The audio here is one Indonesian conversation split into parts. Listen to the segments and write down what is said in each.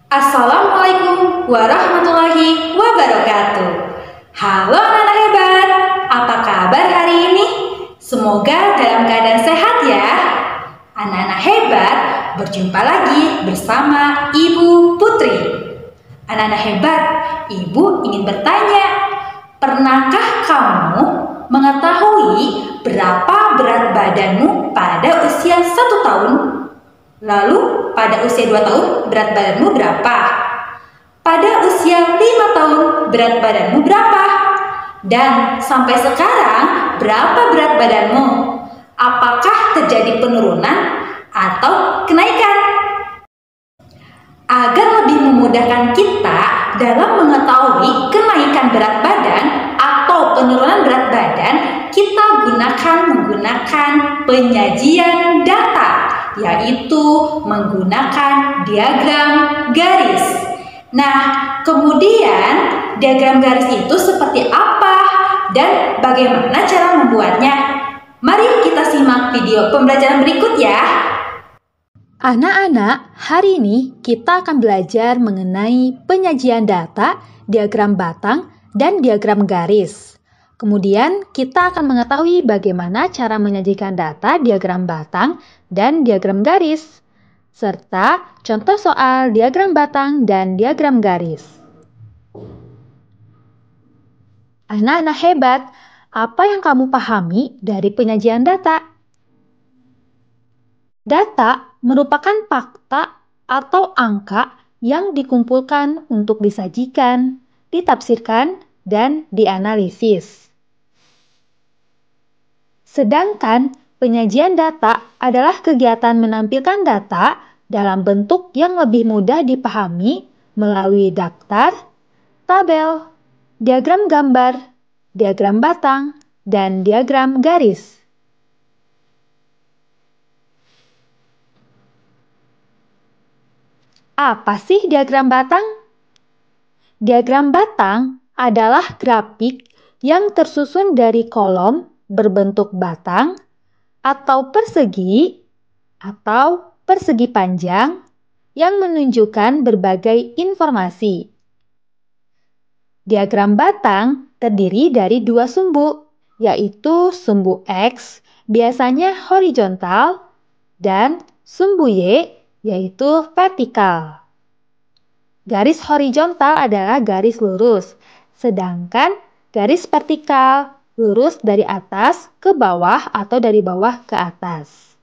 Assalamualaikum warahmatullahi wabarakatuh. Halo anak-anak hebat, apa kabar hari ini? Semoga dalam keadaan sehat ya. Anak-anak hebat, berjumpa lagi bersama Ibu Putri. Anak-anak hebat, Ibu ingin bertanya, pernahkah kamu mengetahui berapa berat badanmu pada usia 1 tahun? Lalu pada usia 2 tahun berat badanmu berapa? Pada usia 5 tahun berat badanmu berapa? Dan sampai sekarang berapa berat badanmu? Apakah terjadi penurunan atau kenaikan? Agar lebih memudahkan kita dalam mengetahui kenaikan berat badan atau penurunan berat badan, kita menggunakan penyajian data, yaitu menggunakan diagram garis. Nah, kemudian diagram garis itu seperti apa dan bagaimana cara membuatnya? Mari kita simak video pembelajaran berikut ya. Anak-anak, hari ini kita akan belajar mengenai penyajian data, diagram batang, dan diagram garis. Kemudian kita akan mengetahui bagaimana cara menyajikan data, diagram batang, dan diagram garis, serta contoh soal diagram batang dan diagram garis. Anak-anak hebat, apa yang kamu pahami dari penyajian data? Data merupakan fakta atau angka yang dikumpulkan untuk disajikan, ditafsirkan, dan dianalisis. Sedangkan penyajian data adalah kegiatan menampilkan data dalam bentuk yang lebih mudah dipahami melalui daftar, tabel, diagram gambar, diagram batang, dan diagram garis. Apa sih diagram batang? Diagram batang adalah grafik yang tersusun dari kolom berbentuk batang atau persegi panjang yang menunjukkan berbagai informasi. Diagram batang terdiri dari 2 sumbu, yaitu sumbu X biasanya horizontal dan sumbu Y yaitu vertikal. Garis horizontal adalah garis lurus, sedangkan garis vertikal lurus dari atas ke bawah atau dari bawah ke atas.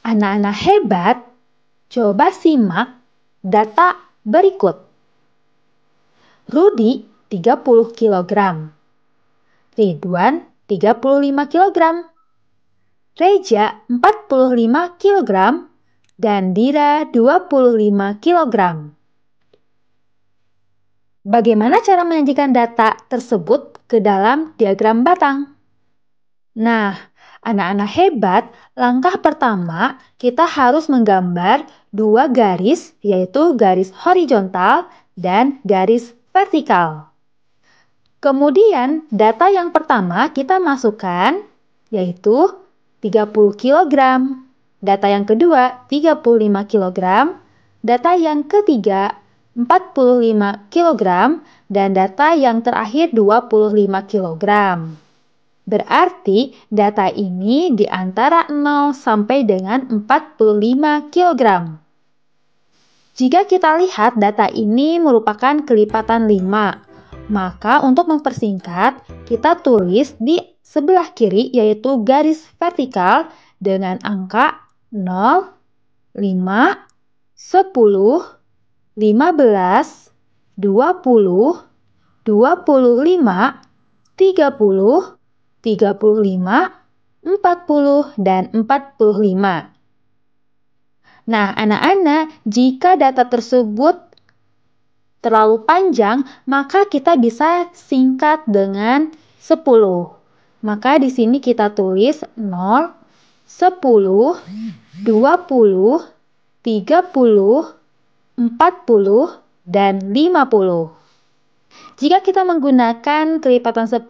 Anak-anak hebat, coba simak data berikut. Rudi 30 kg, Ridwan 35 kg, Reja 45 kg, dan Dira 25 kg. Bagaimana cara menyajikan data tersebut ke dalam diagram batang? Nah, anak-anak hebat, langkah pertama kita harus menggambar 2 garis, yaitu garis horizontal dan garis vertikal. Kemudian data yang pertama kita masukkan, yaitu 30 kg. Data yang kedua 35 kg. Data yang ketiga 45 kg. Dan data yang terakhir 25 kg. Berarti data ini di antara 0 sampai dengan 45 kg. Jika kita lihat data ini merupakan kelipatan 5, maka untuk mempersingkat kita tulis di sebelah kiri yaitu garis vertikal dengan angka 0, 5, 10, 15, 20, 25, 30, 35, 40, dan 45. Nah, anak-anak, jika data tersebut terlalu panjang, maka kita bisa singkat dengan 10. Maka di sini kita tulis 0, 10, 20, 30, 40, dan 50. Jika kita menggunakan kelipatan 10,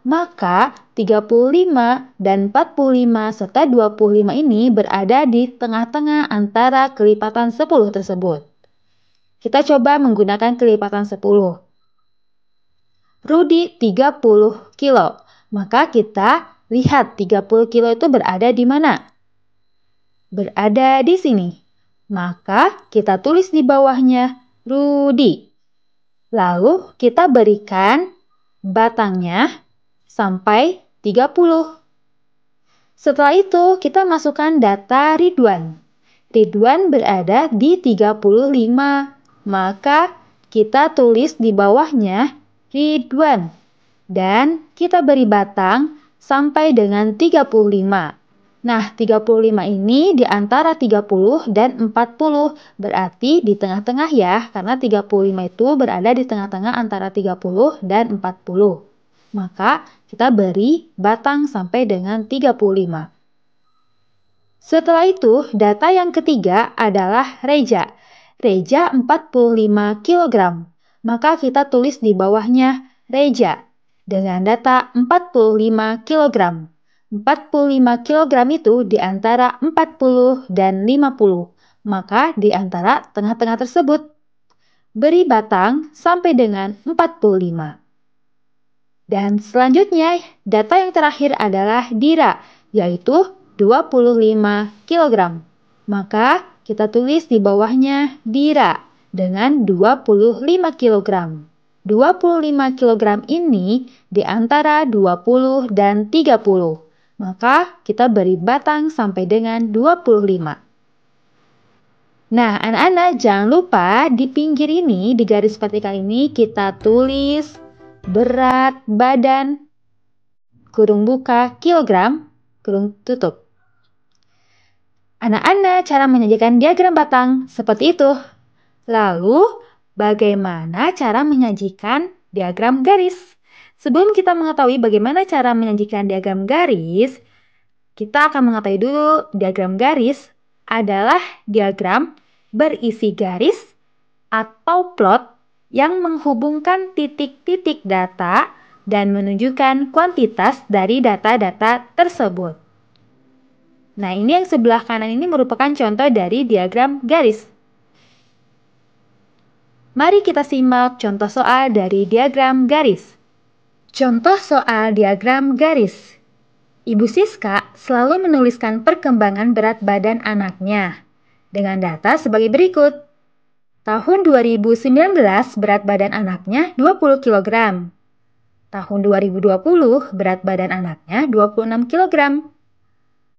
maka 35 dan 45 serta 25 ini berada di tengah-tengah antara kelipatan 10 tersebut. Kita coba menggunakan kelipatan 10. Rudi 30 kilo. Maka kita lihat 30 kilo itu berada di mana? Berada di sini. Maka kita tulis di bawahnya Rudi. Lalu kita berikan batangnya sampai 30. Setelah itu kita masukkan data Ridwan. Ridwan berada di 35. Maka kita tulis di bawahnya Ridwan. Dan kita beri batang sampai dengan 35. Nah, 35 ini di antara 30 dan 40, berarti di tengah-tengah ya, karena 35 itu berada di tengah-tengah antara 30 dan 40. Maka kita beri batang sampai dengan 35. Setelah itu, data yang ketiga adalah Reja. Reja 45 kg. Maka kita tulis di bawahnya Reja dengan data 45 kg. 45 kg itu di antara 40 dan 50. Maka di antara tengah-tengah tersebut. Beri batang sampai dengan 45. Dan selanjutnya, data yang terakhir adalah Dira, yaitu 25 kg. Maka kita tulis di bawahnya Dira dengan 25 kg. 25 kg ini di antara 20 dan 30. Maka kita beri batang sampai dengan 25. Nah, anak-anak jangan lupa di pinggir ini, di garis vertikal ini kita tulis berat badan, kurung buka, kilogram, kurung tutup. Anak-anak cara menyajikan diagram batang seperti itu. Lalu, bagaimana cara menyajikan diagram garis? Sebelum kita mengetahui bagaimana cara menyajikan diagram garis, kita akan mengetahui dulu diagram garis adalah diagram berisi garis atau plot yang menghubungkan titik-titik data dan menunjukkan kuantitas dari data-data tersebut. Nah, ini yang sebelah kanan ini merupakan contoh dari diagram garis. Mari kita simak contoh soal dari diagram garis. Contoh soal diagram garis. Ibu Siska selalu menuliskan perkembangan berat badan anaknya dengan data sebagai berikut. Tahun 2019 berat badan anaknya 20 kg. Tahun 2020 berat badan anaknya 26 kg.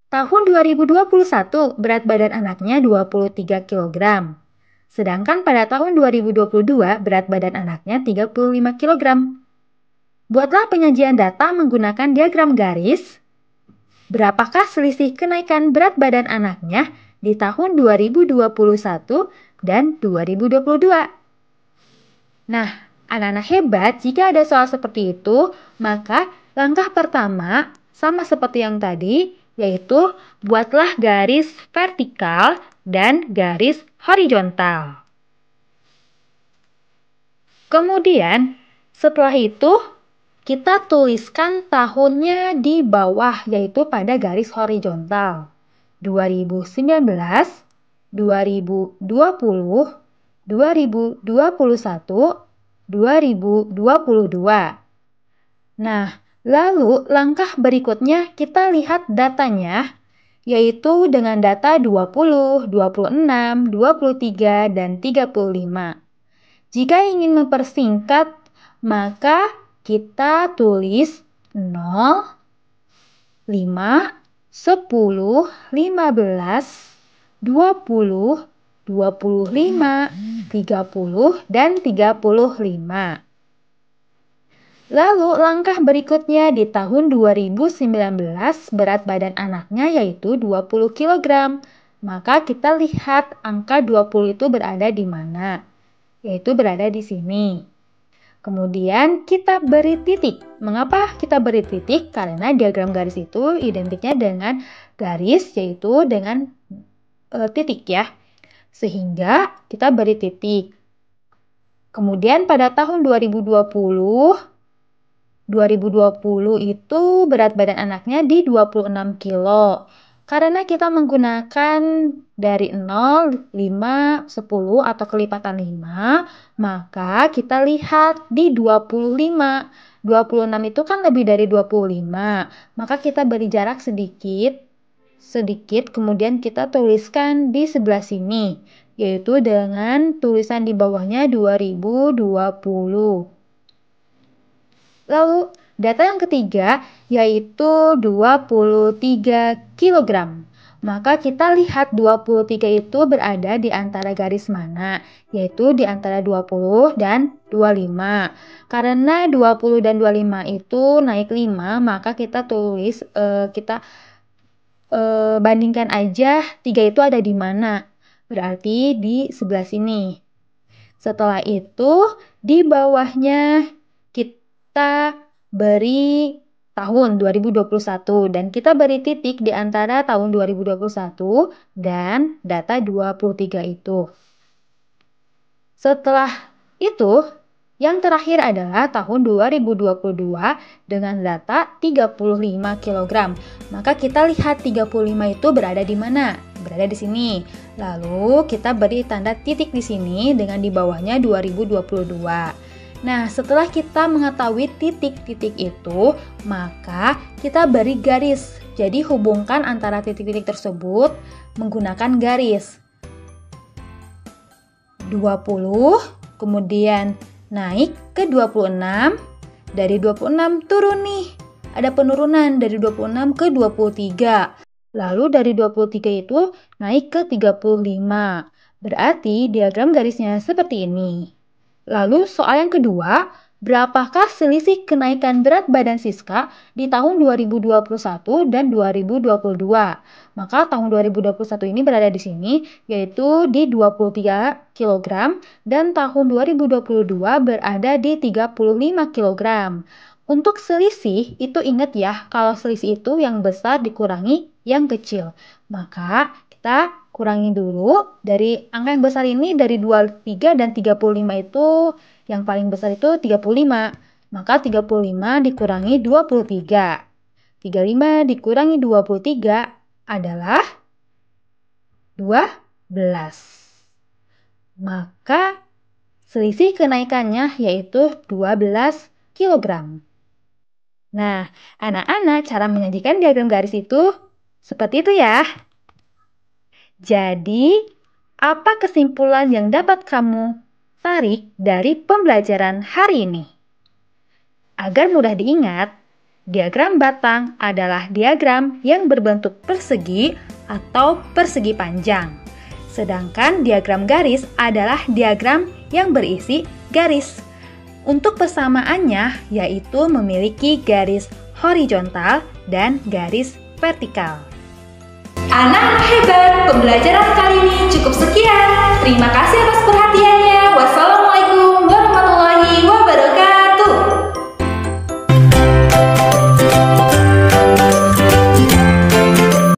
Tahun 2021 berat badan anaknya 23 kg. Sedangkan pada tahun 2022 berat badan anaknya 35 kg. Buatlah penyajian data menggunakan diagram garis. Berapakah selisih kenaikan berat badan anaknya di tahun 2021 dan 2022? Nah, anak-anak hebat, jika ada soal seperti itu, maka langkah pertama sama seperti yang tadi, yaitu buatlah garis vertikal dan garis horizontal. Kemudian, setelah itu, kita tuliskan tahunnya di bawah, yaitu pada garis horizontal. 2019, 2020, 2021, 2022. Nah, lalu langkah berikutnya kita lihat datanya, yaitu dengan data 20, 26, 23, dan 35. Jika ingin mempersingkat, maka kita tulis 0, 5, 10, 15, 20, 25, 30, dan 35. Lalu langkah berikutnya di tahun 2019 berat badan anaknya yaitu 20 kg. Maka kita lihat angka 20 itu berada di mana? Yaitu berada di sini. Kemudian kita beri titik. Mengapa kita beri titik? Karena diagram garis itu identiknya dengan garis, yaitu dengan titik ya. Sehingga kita beri titik. Kemudian pada tahun 2020 itu berat badan anaknya di 26 kilo. Karena kita menggunakan dari 0, 5, 10 atau kelipatan 5, maka kita lihat di 25. 26 itu kan lebih dari 25, maka kita beri jarak sedikit, kemudian kita tuliskan di sebelah sini, yaitu dengan tulisan di bawahnya 2020. Lalu data yang ketiga yaitu 23 kg. Maka kita lihat 23 itu berada di antara garis mana? Yaitu di antara 20 dan 25. Karena 20 dan 25 itu naik 5, maka kita tulis bandingkan aja 3 itu ada di mana. Berarti di sebelah sini. Setelah itu di bawahnya kita beri tahun 2021 dan kita beri titik di antara tahun 2021 dan data 23 itu. Setelah itu, yang terakhir adalah tahun 2022 dengan data 35 kg. Maka kita lihat 35 itu berada di mana? Berada di sini. Lalu kita beri tanda titik di sini dengan di bawahnya 2022. Nah, setelah kita mengetahui titik-titik itu, maka kita beri garis. Jadi hubungkan antara titik-titik tersebut menggunakan garis. 20, kemudian naik ke 26, dari 26 turun nih. Ada penurunan dari 26 ke 23. Lalu dari 23 itu naik ke 35. Berarti diagram garisnya seperti ini. Lalu soal yang kedua, berapakah selisih kenaikan berat badan Siska di tahun 2021 dan 2022? Maka tahun 2021 ini berada di sini, yaitu di 23 kg, dan tahun 2022 berada di 35 kg. Untuk selisih, itu ingat ya, kalau selisih itu yang besar dikurangi yang kecil. Maka kita kurangi dulu dari angka yang besar ini, dari 23 dan 35 itu yang paling besar itu 35. Maka 35 dikurangi 23. 35 dikurangi 23 adalah 12. Maka selisih kenaikannya yaitu 12 kg. Nah, anak-anak, cara menyajikan diagram garis itu seperti itu ya. Jadi, apa kesimpulan yang dapat kamu tarik dari pembelajaran hari ini? Agar mudah diingat, diagram batang adalah diagram yang berbentuk persegi atau persegi panjang. Sedangkan diagram garis adalah diagram yang berisi garis. Untuk persamaannya yaitu memiliki garis horizontal dan garis vertikal. Anak-anak hebat, pembelajaran kali ini cukup sekian. Terima kasih atas perhatiannya.